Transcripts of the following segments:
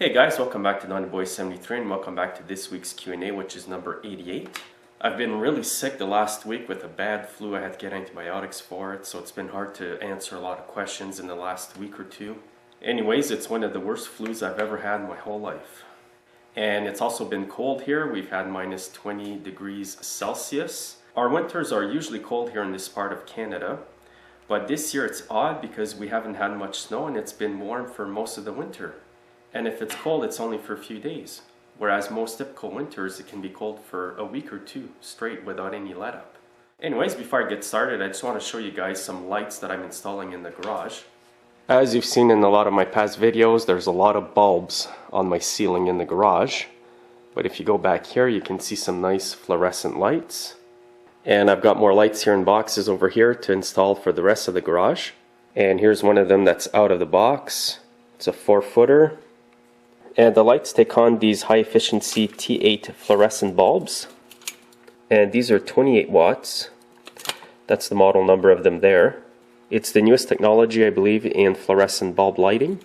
Hey guys, welcome back to NaughtyBoy73 and welcome back to this week's Q&A, which is number 88. I've been really sick the last week with a bad flu. I had to get antibiotics for it, so it's been hard to answer a lot of questions in the last week or two. Anyways, it's one of the worst flus I've ever had in my whole life. And it's also been cold here. We've had minus 20 degrees Celsius. Our winters are usually cold here in this part of Canada, but this year it's odd because we haven't had much snow and it's been warm for most of the winter. And if it's cold, it's only for a few days. Whereas most typical winters, it can be cold for a week or two straight without any let up. Anyways, before I get started, I just want to show you guys some lights that I'm installing in the garage. As you've seen in a lot of my past videos, there's a lot of bulbs on my ceiling in the garage. But if you go back here, you can see some nice fluorescent lights. And I've got more lights here in boxes over here to install for the rest of the garage. And here's one of them that's out of the box. It's a 4-footer. And the lights take on these high efficiency T8 fluorescent bulbs. And these are 28 watts. That's the model number of them there. It's the newest technology, I believe, in fluorescent bulb lighting.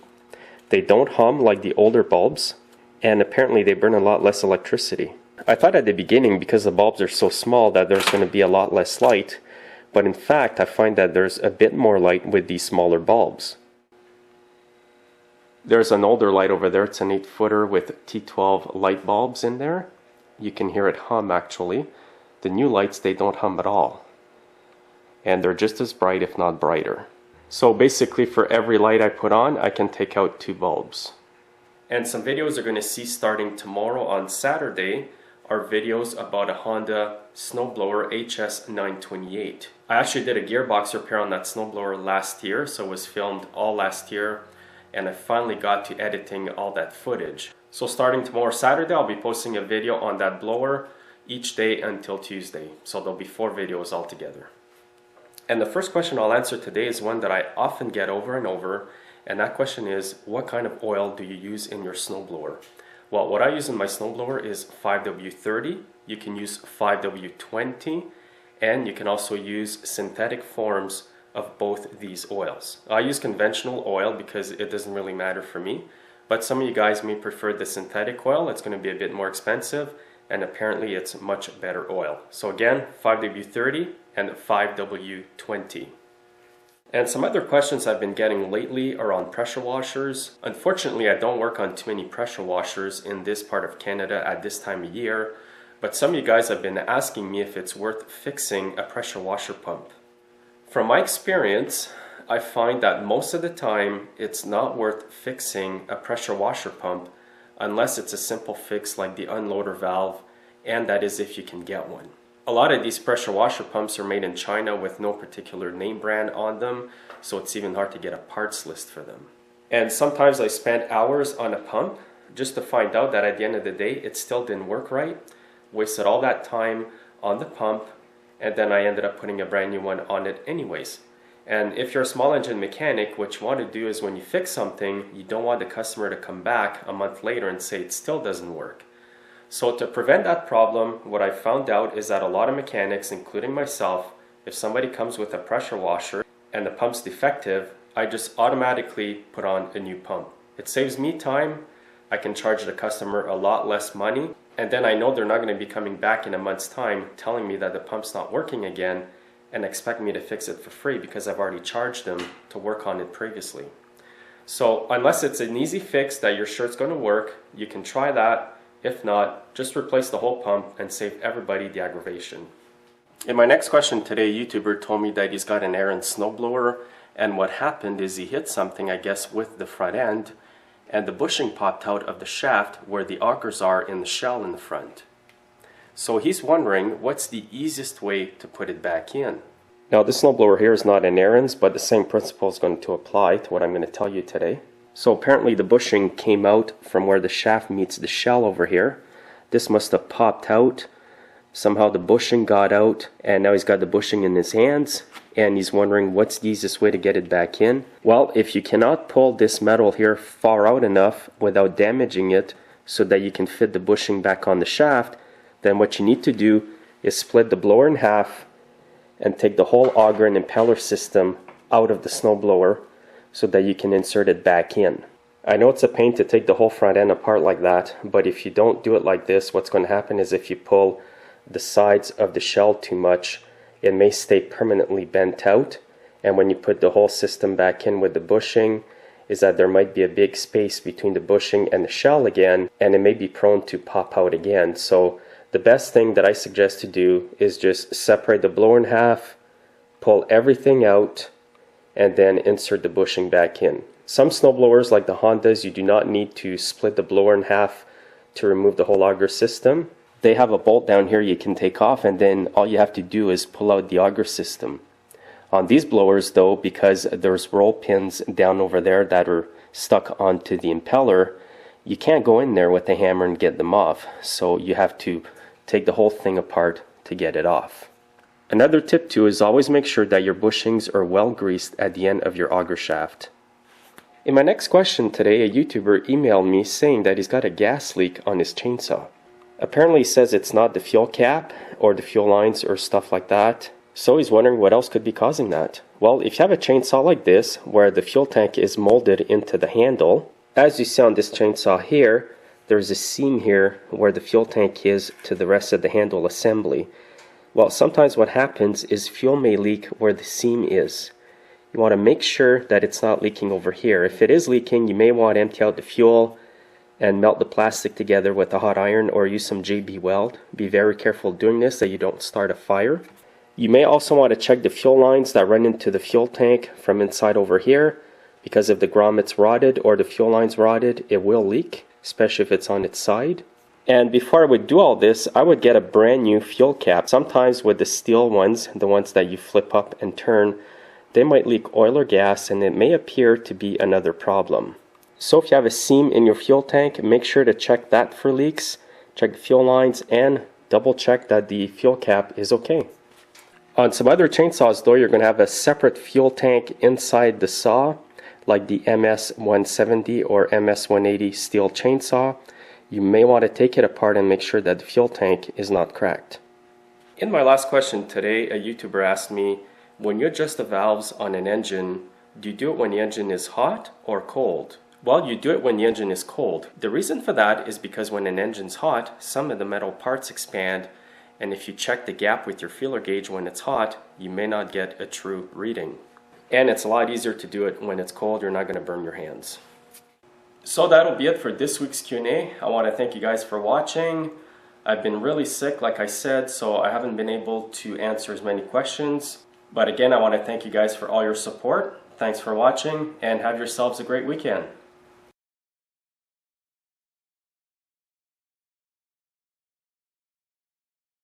They don't hum like the older bulbs, and apparently they burn a lot less electricity. I thought at the beginning, because the bulbs are so small, that there's going to be a lot less light, but in fact I find that there's a bit more light with these smaller bulbs. There's an older light over there. It's an 8-footer with T12 light bulbs in there. You can hear it hum actually. The new lights, they don't hum at all. And they're just as bright, if not brighter. So basically for every light I put on, I can take out 2 bulbs. And some videos are going to see starting tomorrow on Saturday are videos about a Honda Snowblower HS928. I actually did a gearbox repair on that snowblower last year, so it was filmed all last year. And I finally got to editing all that footage. So starting tomorrow Saturday, I'll be posting a video on that blower each day until Tuesday. So there'll be 4 videos altogether. And the first question I'll answer today is one that I often get over and over. And that question is, what kind of oil do you use in your snowblower? Well, what I use in my snowblower is 5W30. You can use 5W20. And you can also use synthetic forms of both these oils. I use conventional oil because it doesn't really matter for me, but some of you guys may prefer the synthetic oil. It's going to be a bit more expensive, and apparently it's much better oil. So again, 5W30 and 5W20. And some other questions I've been getting lately are on pressure washers. Unfortunately, I don't work on too many pressure washers in this part of Canada at this time of year, but some of you guys have been asking me if it's worth fixing a pressure washer pump. From my experience, I find that most of the time it's not worth fixing a pressure washer pump unless it's a simple fix like the unloader valve, and that is if you can get one. A lot of these pressure washer pumps are made in China with no particular name brand on them, so it's even hard to get a parts list for them. And sometimes I spent hours on a pump just to find out that at the end of the day it still didn't work right, wasted all that time on the pump, and then I ended up putting a brand new one on it anyways. And if you're a small engine mechanic, what you want to do is when you fix something, you don't want the customer to come back a month later and say it still doesn't work. So to prevent that problem, what I found out is that a lot of mechanics, including myself, if somebody comes with a pressure washer and the pump's defective, I just automatically put on a new pump. It saves me time. I can charge the customer a lot less money. And then I know they're not going to be coming back in a month's time telling me that the pump's not working again and expect me to fix it for free because I've already charged them to work on it previously. So unless it's an easy fix that you're sure it's going to work, you can try that. If not, just replace the whole pump and save everybody the aggravation. In my next question today, a YouTuber told me that he's got an Aaron snowblower, and what happened is he hit something, I guess, with the front end, and the bushing popped out of the shaft where the augers are in the shell in the front. So he's wondering what's the easiest way to put it back in. Now this snowblower here is not an Aaron's, but the same principle is going to apply to what I'm going to tell you today. So apparently the bushing came out from where the shaft meets the shell over here. This must have popped out. Somehow the bushing got out, and now he's got the bushing in his hands, and he's wondering what's the easiest way to get it back in. Well, if you cannot pull this metal here far out enough without damaging it so that you can fit the bushing back on the shaft, then what you need to do is split the blower in half and take the whole auger and impeller system out of the snowblower so that you can insert it back in. I know it's a pain to take the whole front end apart like that, but if you don't do it like this, what's going to happen is if you pull the sides of the shell too much, it may stay permanently bent out, and when you put the whole system back in with the bushing, is that there might be a big space between the bushing and the shell again, and it may be prone to pop out again. So the best thing that I suggest to do is just separate the blower in half, pull everything out, and then insert the bushing back in. Some snowblowers like the Hondas, you do not need to split the blower in half to remove the whole auger system. They have a bolt down here you can take off, and then all you have to do is pull out the auger system. On these blowers though, because there's roll pins down over there that are stuck onto the impeller, you can't go in there with a hammer and get them off. So you have to take the whole thing apart to get it off. Another tip too is always make sure that your bushings are well greased at the end of your auger shaft. In my next question today, a YouTuber emailed me saying that he's got a gas leak on his chainsaw. Apparently he says it's not the fuel cap or the fuel lines or stuff like that. So he's wondering what else could be causing that. Well, if you have a chainsaw like this, where the fuel tank is molded into the handle, as you see on this chainsaw here, there's a seam here where the fuel tank is to the rest of the handle assembly. Well, sometimes what happens is fuel may leak where the seam is. You want to make sure that it's not leaking over here. If it is leaking, you may want to empty out the fuel and melt the plastic together with a hot iron or use some JB Weld. Be very careful doing this so you don't start a fire. You may also want to check the fuel lines that run into the fuel tank from inside over here, because if the grommets rotted or the fuel lines rotted, it will leak, especially if it's on its side. And before I would do all this, I would get a brand new fuel cap. Sometimes with the steel ones, the ones that you flip up and turn, they might leak oil or gas, and it may appear to be another problem. So if you have a seam in your fuel tank, make sure to check that for leaks, check the fuel lines, and double check that the fuel cap is okay. On some other chainsaws though, you're going to have a separate fuel tank inside the saw, like the MS-170 or MS-180 steel chainsaw. You may want to take it apart and make sure that the fuel tank is not cracked. In my last question today, a YouTuber asked me, when you adjust the valves on an engine, do you do it when the engine is hot or cold? Well, you do it when the engine is cold. The reason for that is because when an engine's hot, some of the metal parts expand, and if you check the gap with your feeler gauge when it's hot, you may not get a true reading. And it's a lot easier to do it when it's cold. You're not going to burn your hands. So that'll be it for this week's Q&A. I want to thank you guys for watching. I've been really sick, like I said, so I haven't been able to answer as many questions. But again, I want to thank you guys for all your support. Thanks for watching, and have yourselves a great weekend.